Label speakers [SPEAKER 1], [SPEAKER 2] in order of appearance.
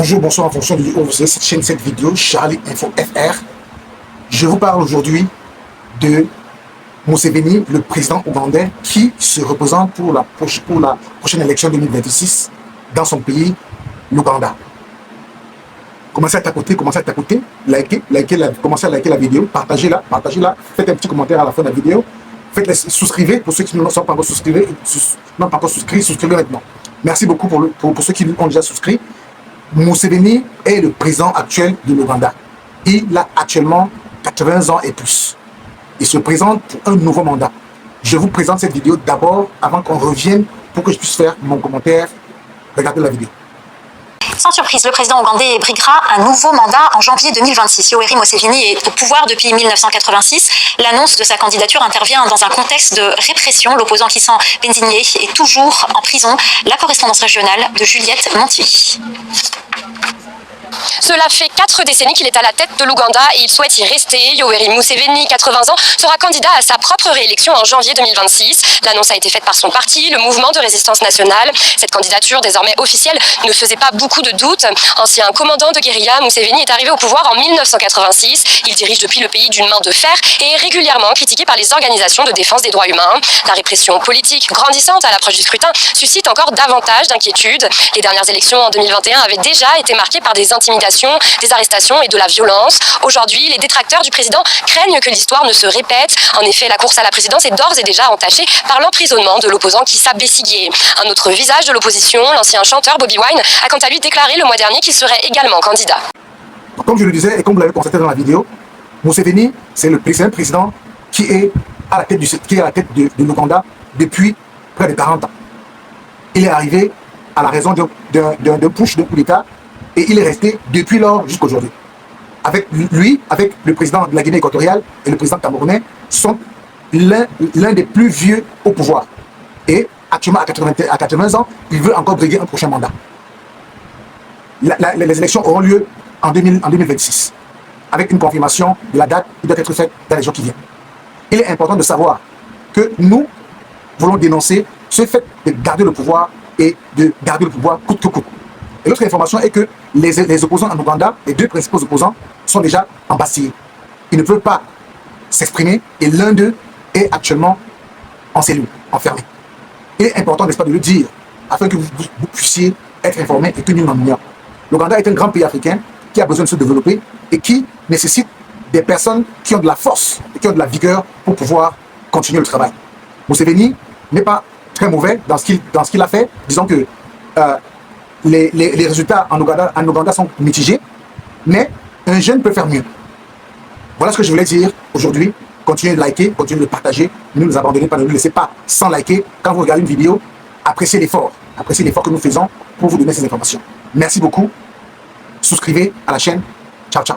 [SPEAKER 1] Bonjour, bonsoir en fonction de où vous êtes cette chaîne, cette vidéo, Charlie Info FR. Je vous parle aujourd'hui de Museveni, le président ougandais, qui se représente pour la prochaine élection 2026 dans son pays, l'Ouganda. Commencez à tapoter, commencez à liker la vidéo, partagez-la, faites un petit commentaire à la fin de la vidéo, faites-les souscrivez pour ceux qui ne sont pas encore souscrits, souscrivez maintenant. Merci beaucoup pour ceux qui ont déjà souscrit. Museveni est le président actuel de l'Ouganda. Il a actuellement 80 ans et plus. Il se présente pour un nouveau mandat. Je vous présente cette vidéo d'abord avant qu'on revienne pour que je puisse faire mon commentaire. Regardez la vidéo.
[SPEAKER 2] Sans surprise, le président ougandais briguera un nouveau mandat en janvier 2026. Yoweri Museveni est au pouvoir depuis 1986. L'annonce de sa candidature intervient dans un contexte de répression. L'opposant Kissan Benzinier est toujours en prison. La correspondance régionale de Juliette Montier.
[SPEAKER 3] Cela fait 4 décennies qu'il est à la tête de l'Ouganda et il souhaite y rester. Yoweri Museveni, 80 ans, sera candidat à sa propre réélection en janvier 2026. L'annonce a été faite par son parti, le Mouvement de Résistance Nationale. Cette candidature, désormais officielle, ne faisait pas beaucoup de doutes. Ancien commandant de guérilla, Museveni est arrivé au pouvoir en 1986. Il dirige depuis le pays d'une main de fer et est régulièrement critiqué par les organisations de défense des droits humains. La répression politique grandissante à l'approche du scrutin suscite encore davantage d'inquiétudes. Les dernières élections en 2021 avaient déjà été marquées par des intimidations, des arrestations et de la violence. Aujourd'hui, les détracteurs du président craignent que l'histoire ne se répète. En effet, la course à la présidence est d'ores et déjà entachée par l'emprisonnement de l'opposant Kizza Besigye. Un autre visage de l'opposition, l'ancien chanteur Bobi Wine, a quant à lui déclaré le mois dernier qu'il serait également candidat.
[SPEAKER 1] Comme je le disais et comme vous l'avez constaté dans la vidéo, Museveni, c'est un président qui est à la tête de l'Ouganda depuis près de 40 ans. Il est arrivé à la raison d'un push, d'un coup d'État, et il est resté depuis lors jusqu'à aujourd'hui. Avec le président de la Guinée équatoriale et le président camerounais sont l'un des plus vieux au pouvoir. Et actuellement, à 80 ans, il veut encore briguer un prochain mandat. Les élections auront lieu en 2026, avec une confirmation de la date qui doit être faite dans les jours qui viennent. Il est important de savoir que nous voulons dénoncer ce fait de garder le pouvoir et de garder le pouvoir coûte que coûte. Et l'autre information est que les opposants en Ouganda, les deux principaux opposants, sont déjà embastillés. Ils ne peuvent pas s'exprimer et l'un d'eux est actuellement en cellule, enfermé. Il est important, n'est-ce pas, de le dire, afin que vous puissiez être informés et que nous n'en ignorions. L'Ouganda est un grand pays africain qui a besoin de se développer et qui nécessite des personnes qui ont de la force et qui ont de la vigueur pour pouvoir continuer le travail. Museveni n'est pas très mauvais dans ce qu'il a fait. Disons que les résultats en Ouganda sont mitigés, mais un jeune peut faire mieux. Voilà ce que je voulais dire aujourd'hui. Continuez de liker, continuez de partager. Ne nous abandonnez pas, ne nous laissez pas sans liker. Quand vous regardez une vidéo, appréciez l'effort que nous faisons pour vous donner ces informations. Merci beaucoup. Souscrivez à la chaîne. Ciao, ciao.